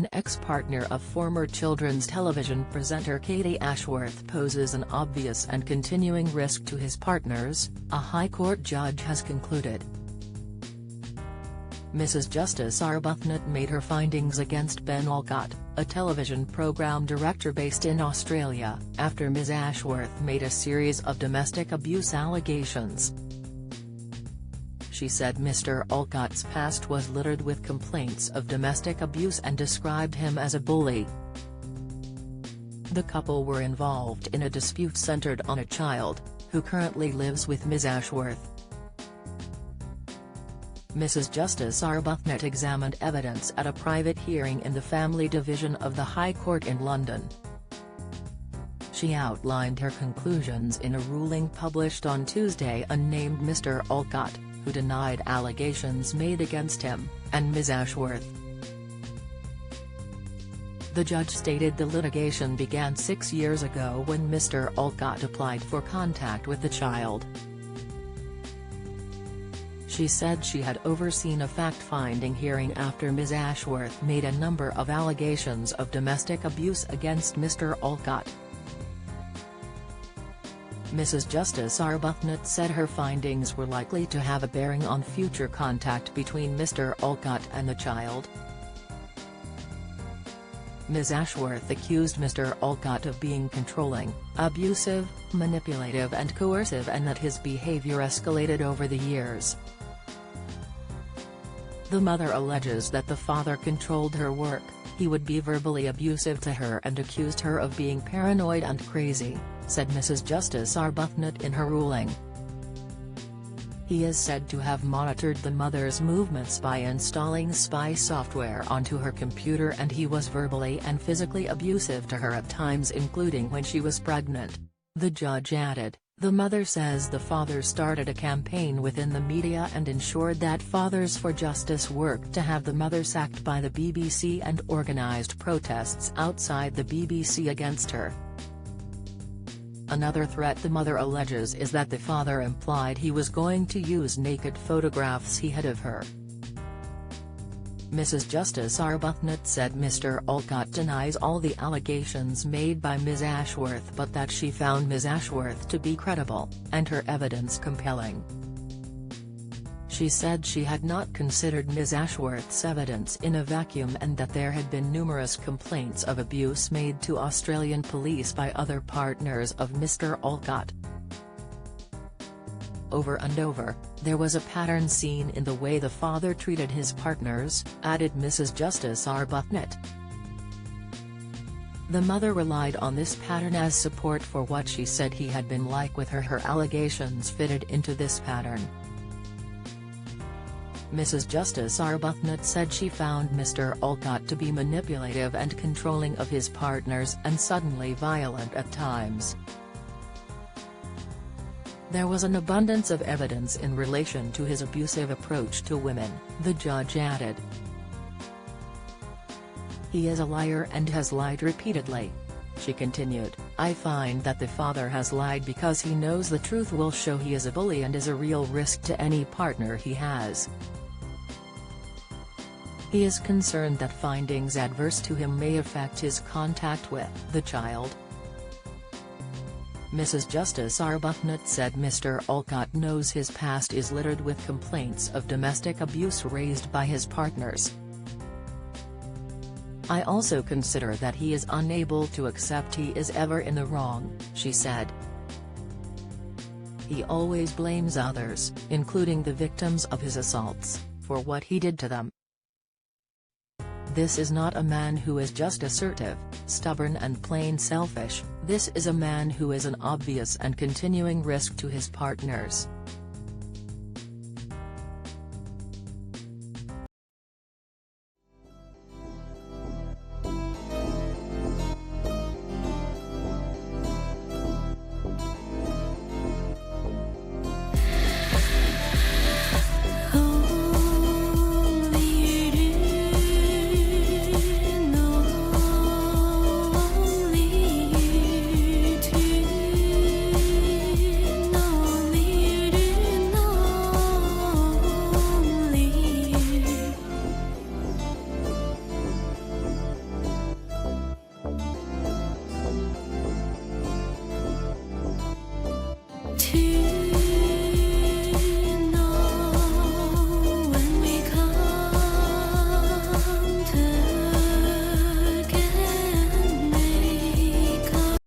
An ex-partner of former children's television presenter Katie Ashworth poses an obvious and continuing risk to his partners, a High Court judge has concluded. Mrs. Justice Arbuthnot made her findings against Ben Alcott, a television program director based in Australia, after Ms. Ashworth made a series of domestic abuse allegations. She said Mr. Alcott's past was littered with complaints of domestic abuse and described him as a bully. The couple were involved in a dispute centered on a child, who currently lives with Ms. Ashworth. Mrs. Justice Arbuthnot examined evidence at a private hearing in the Family Division of the High Court in London. She outlined her conclusions in a ruling published on Tuesday. Unnamed Mr. Alcott, who denied allegations made against him, and Ms. Ashworth. The judge stated the litigation began 6 years ago when Mr. Alcott applied for contact with the child. She said she had overseen a fact-finding hearing after Ms. Ashworth made a number of allegations of domestic abuse against Mr. Alcott. Mrs. Justice Arbuthnot said her findings were likely to have a bearing on future contact between Mr. Alcott and the child. Ms. Ashworth accused Mr. Alcott of being controlling, abusive, manipulative and coercive, and that his behavior escalated over the years. The mother alleges that the father controlled her work, he would be verbally abusive to her and accused her of being paranoid and crazy, said Mrs. Justice Arbuthnot in her ruling. He is said to have monitored the mother's movements by installing spy software onto her computer, and he was verbally and physically abusive to her at times, including when she was pregnant. The judge added, the mother says the father started a campaign within the media and ensured that Fathers for Justice worked to have the mother sacked by the BBC and organised protests outside the BBC against her. Another threat the mother alleges is that the father implied he was going to use naked photographs he had of her. Mrs. Justice Arbuthnot said Mr. Alcott denies all the allegations made by Ms. Ashworth, but that she found Ms. Ashworth to be credible, and her evidence compelling. She said she had not considered Ms. Ashworth's evidence in a vacuum, and that there had been numerous complaints of abuse made to Australian police by other partners of Mr. Alcott. Over and over, there was a pattern seen in the way the father treated his partners, added Mrs. Justice Arbuthnot. The mother relied on this pattern as support for what she said he had been like with her. Her allegations fitted into this pattern. Mrs. Justice Arbuthnot said she found Mr. Alcott to be manipulative and controlling of his partners, and suddenly violent at times. There was an abundance of evidence in relation to his abusive approach to women, the judge added. He is a liar and has lied repeatedly. She continued, I find that the father has lied because he knows the truth will show he is a bully and is a real risk to any partner he has. He is concerned that findings adverse to him may affect his contact with the child. Mrs. Justice Arbuthnot said Mr. Alcott knows his past is littered with complaints of domestic abuse raised by his partners. I also consider that he is unable to accept he is ever in the wrong, she said. He always blames others, including the victims of his assaults, for what he did to them. This is not a man who is just assertive, stubborn and plain selfish. This is a man who is an obvious and continuing risk to his partners. 情。